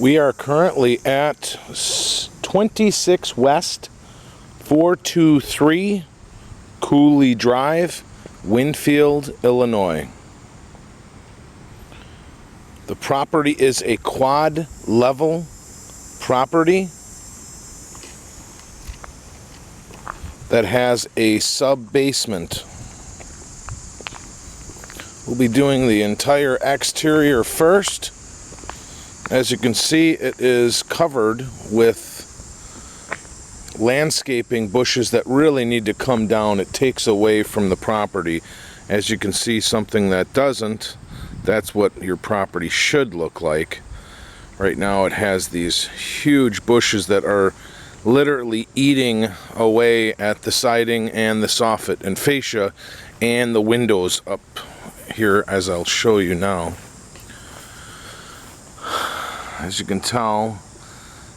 We are currently at 26 West 423 Cooley Drive, Winfield, Illinois. The property is a quad level property that has a sub-basement. We'll be doing the entire exterior first. As you can see, it is covered with landscaping bushes that really need to come down. It takes away from the property. As you can see, something that doesn't, that's what your property should look like. Right now it has these huge bushes that are literally eating away at the siding and the soffit and fascia and the windows up here, as I'll show you now. As you can tell,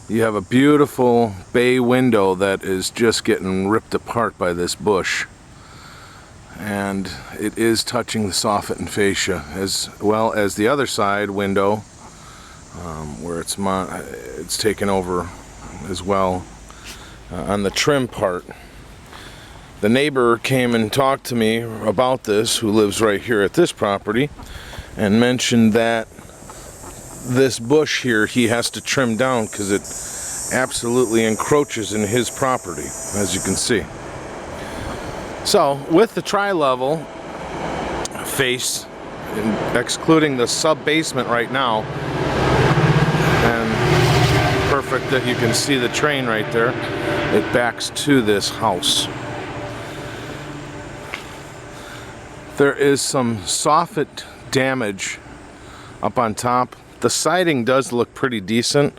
you have a beautiful bay window that is just getting ripped apart by this bush. And it is touching the soffit and fascia, as well as the other side window, where it's taken over as well on the trim part. The neighbor came and talked to me about this, who lives right here at this property, and mentioned that this bush here he has to trim down because it absolutely encroaches in his property, as you can see. So with the tri-level face, excluding the sub-basement right now, and perfect that you can see the train right there, it backs to this house. There is some soffit damage up on top. The siding does look pretty decent,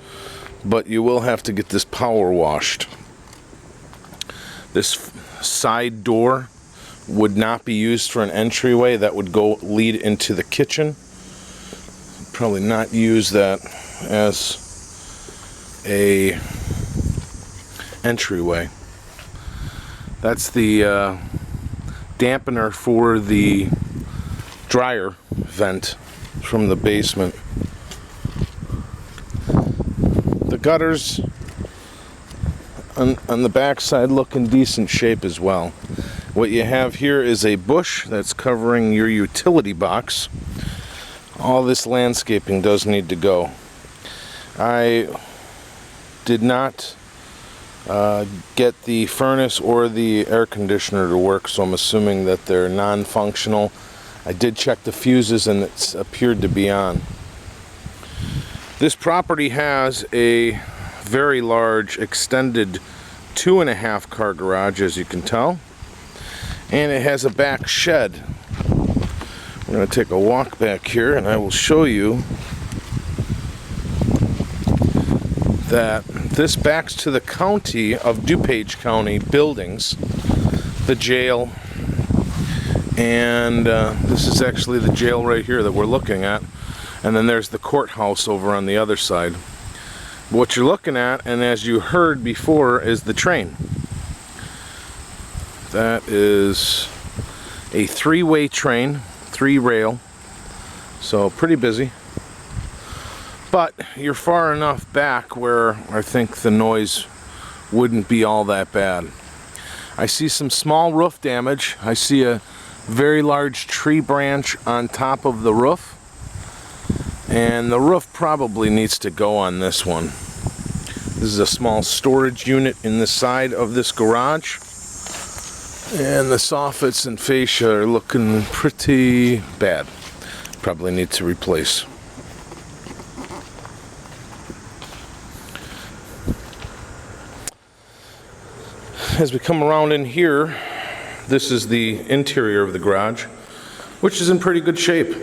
but you will have to get this power washed. This side door would not be used for an entryway. That would lead into the kitchen. Probably not use that as a entryway. That's the dampener for the dryer vent from the basement. The gutters on the back side look in decent shape as well. What you have here is a bush that's covering your utility box. All this landscaping does need to go. I did not get the furnace or the air conditioner to work, so I'm assuming that they're non-functional. I did check the fuses and it appeared to be on. This property has a very large extended 2.5 car garage, as you can tell, and it has a back shed. We're going to take a walk back here and I will show you that this backs to the county of DuPage County buildings, the jail, and this is actually the jail right here that we're looking at, and then there's the courthouse over on the other side. What you're looking at, and as you heard before, is the train. That is a 3-way train, 3-rail, so pretty busy. But you're far enough back where I think the noise wouldn't be all that bad. I see some small roof damage. I see a very large tree branch on top of the roof, and the roof probably needs to go on this one. This is a small storage unit in the side of this garage, and the soffits and fascia are looking pretty bad. Probably need to replace. As we come around in here, this is the interior of the garage, which is in pretty good shape.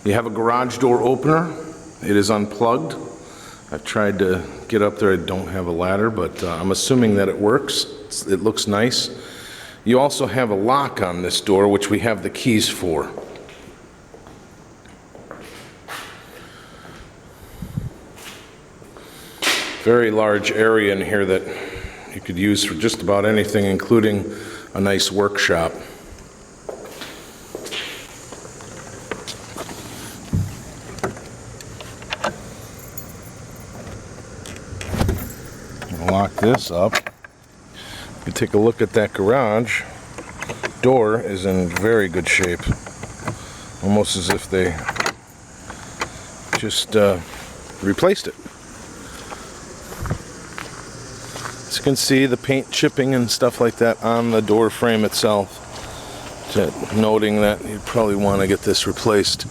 You have a garage door opener. It is unplugged. I've tried to get up there. I don't have a ladder, but I'm assuming that it works. It looks nice. You also have a lock on this door, which we have the keys for. Very large area in here that you could use for just about anything, including a nice workshop. lock this up. You take a look at that garage. Door is in very good shape. Almost as if they just replaced it. As you can see, the paint chipping and stuff like that on the door frame itself. Noting that you'd probably want to get this replaced.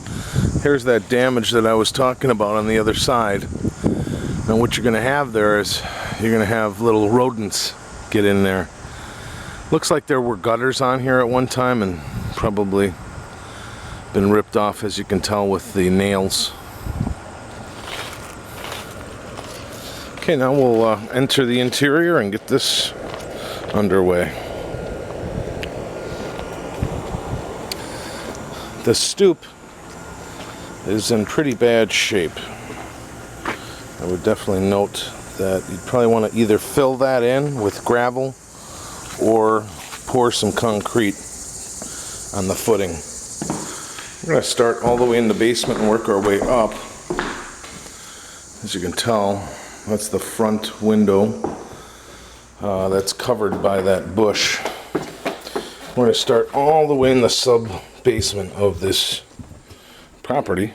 Here's that damage that I was talking about on the other side. Now what you're going to have there is you're going to have little rodents get in there. Looks like there were gutters on here at one time and probably been ripped off, as you can tell with the nails. Okay, now we'll enter the interior and get this underway. The stoop is in pretty bad shape. I would definitely note that you'd probably want to either fill that in with gravel or pour some concrete on the footing. We're going to start all the way in the basement and work our way up. As you can tell, that's the front window that's covered by that bush. We're going to start all the way in the sub-basement of this property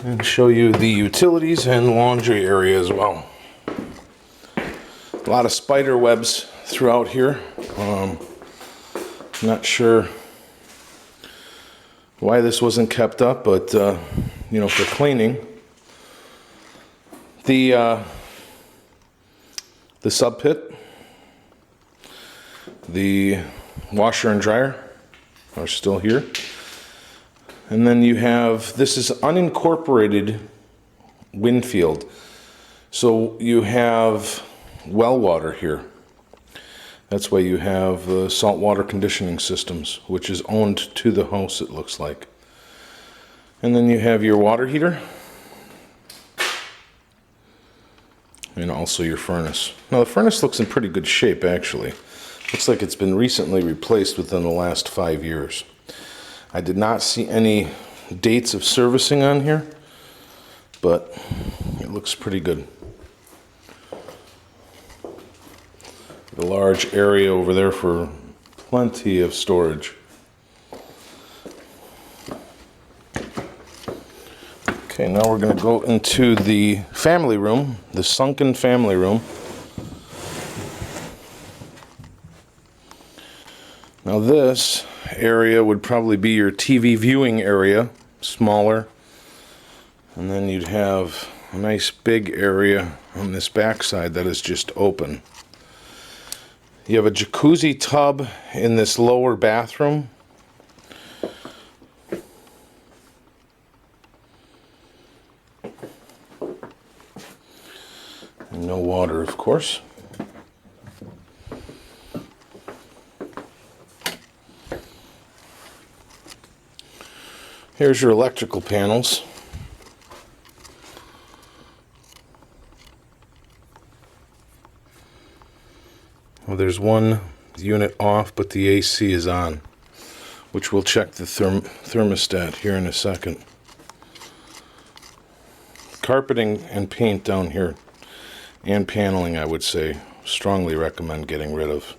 and show you the utilities and laundry area as well. A lot of spider webs throughout here. Not sure why this wasn't kept up, but you know, for cleaning. The sub pit, the washer and dryer are still here. And then you have, this is unincorporated Winfield. So you have well water here. That's why you have saltwater conditioning systems, which is owned to the house, it looks like. And then you have your water heater. And also your furnace. Now the furnace looks in pretty good shape, actually. Looks like it's been recently replaced within the last 5 years. I did not see any dates of servicing on here, but it looks pretty good. A large area over there for plenty of storage. Okay, now we're going to go into the family room, the sunken family room. Now this area would probably be your TV viewing area, smaller. And then you'd have a nice big area on this back side that is just open. You have a jacuzzi tub in this lower bathroom. And no water, of course. Here's your electrical panels. Well, there's one unit off, but the AC is on, which we'll check the thermostat here in a second. Carpeting and paint down here, and paneling, I would say, strongly recommend getting rid of.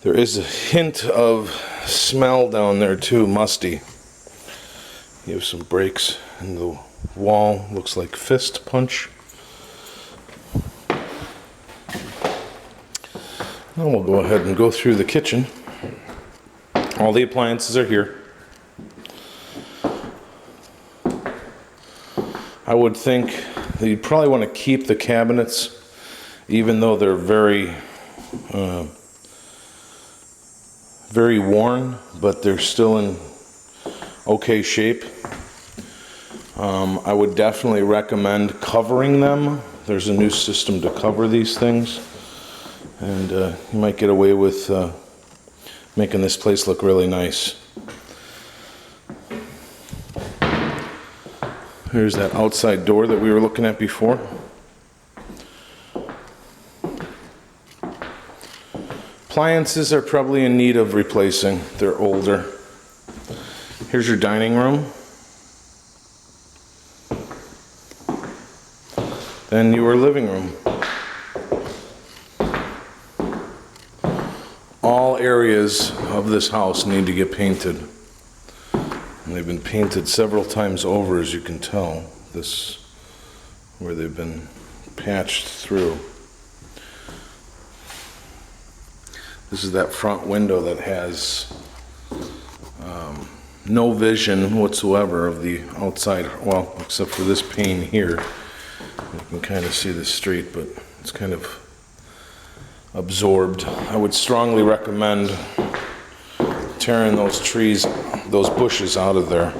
There is a hint of smell down there too, musty. You have some breaks in the wall, looks like fist punch. Now we'll go ahead and go through the kitchen. All the appliances are here. I would think that you'd probably want to keep the cabinets, even though they're very worn, but they're still in okay shape. I would definitely recommend covering them. There's a new system to cover these things, and you might get away with making this place look really nice. Here's that outside door that we were looking at before. Appliances are probably in need of replacing. They're older. Here's your dining room. Then your living room. All areas of this house need to get painted. And they've been painted several times over, as you can tell. This, where they've been patched through. This is that front window that has no vision whatsoever of the outside, well, except for this pane here. You can kind of see the street, but it's kind of absorbed. I would strongly recommend tearing those trees, those bushes out of there.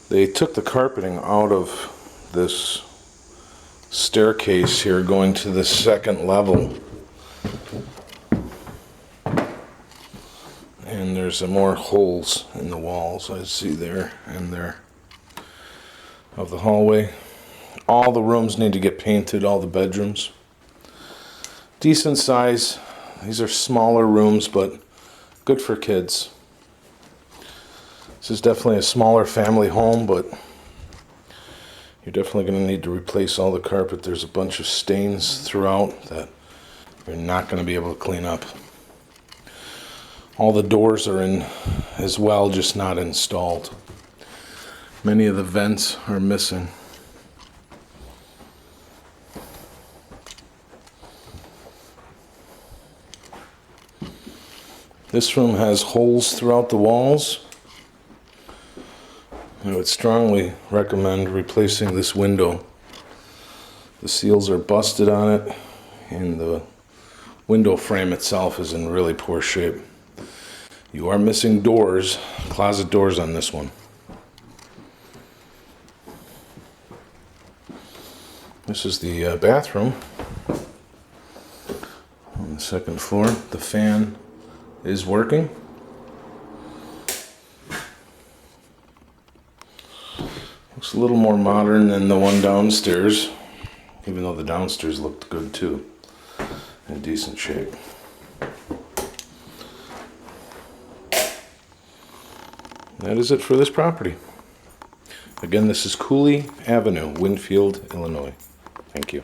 They took the carpeting out of this staircase here going to the second level. And there's some more holes in the walls I see there and there of the hallway. All the rooms need to get painted, all the bedrooms. Decent size. These are smaller rooms, but good for kids. This is definitely a smaller family home, but you're definitely going to need to replace all the carpet. There's a bunch of stains throughout that you're not going to be able to clean up. All the doors are in as well, just not installed. Many of the vents are missing. This room has holes throughout the walls. I would strongly recommend replacing this window. The seals are busted on it, and the window frame itself is in really poor shape. You are missing doors, closet doors on this one. This is the bathroom on the second floor. The fan is working. Looks a little more modern than the one downstairs, even though the downstairs looked good too, in decent shape. That is it for this property. Again, this is Cooley Avenue, Winfield, Illinois. Thank you.